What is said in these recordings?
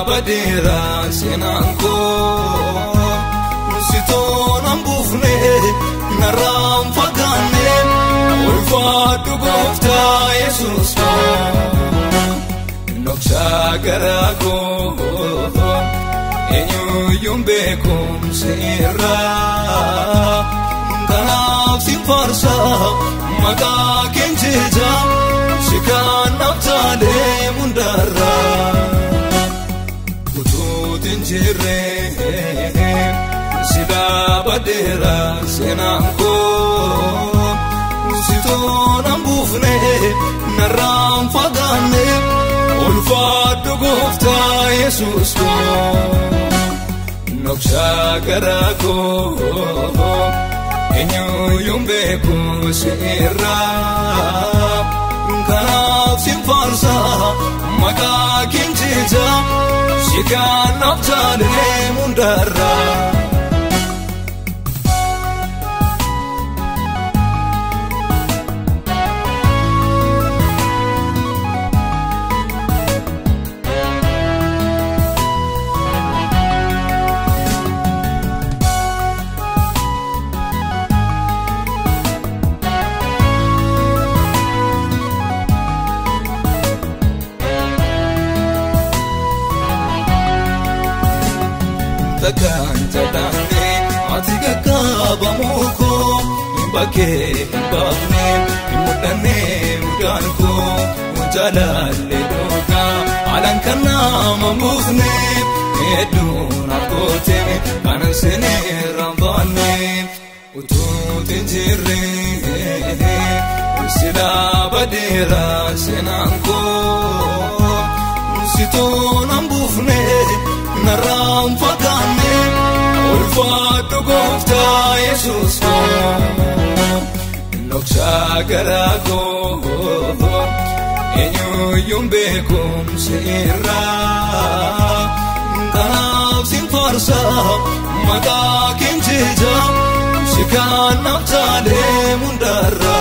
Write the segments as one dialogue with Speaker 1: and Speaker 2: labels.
Speaker 1: badira senanko Sito nambufne naram fagane ulfatu gofta Jesus noksha garago enyu yumbe kum sira tanaf simfarsa maga kenjeja shikan naftale mundara ututin jire Sida badera senanko Sito nambufne naram fagane ulfatu gofta Jesus noksha garago enyu yumbe kusira kanaf simfarsa maga kinjija shikan naftale mundara Kanta dane atiga kabamuko imbake imbafne imudane mudanko mujalale doka alankana mamufne eduna kote kanansene rambane ututinjire sida badira senanko Sito nambufne naram fagane ulfatu gofta Jesus noksha garago enyu yumbe kum sira tanaf simfarsa maga kinjeja shikan naftale mundara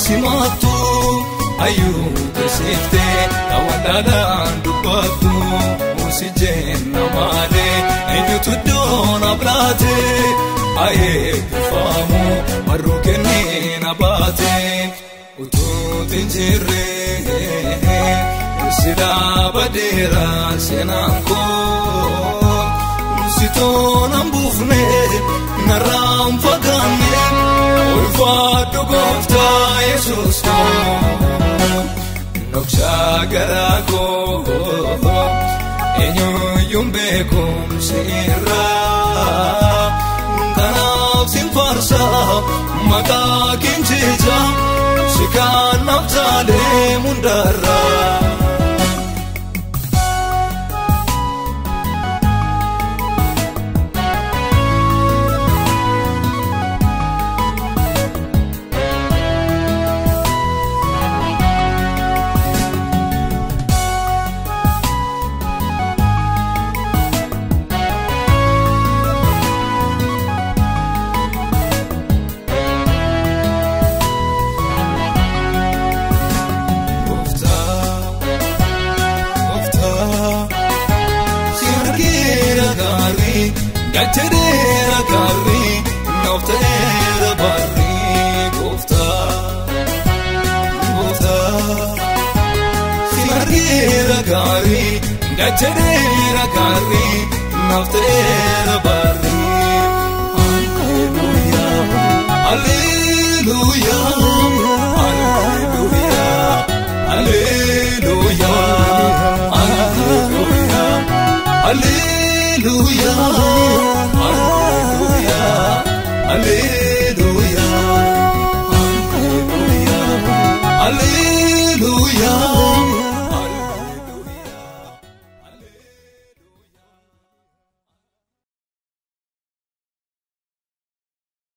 Speaker 1: Simatu ayu kesifte awadalan dubatu musijen namale enyu tudona blate aye famu marukeni nabate ututinjire sida badira senanko Sito nambufne naram fagane ulfatu gofta Jesus noksha garago enyu yumbe kum sira tanaf simfarsa maga kinjija shikan naftale mundara Gachadera kari, naftera barri, gofta, gofta. Simargira kari, gachadera kari, naftera barri. Hallelujah, hallelujah.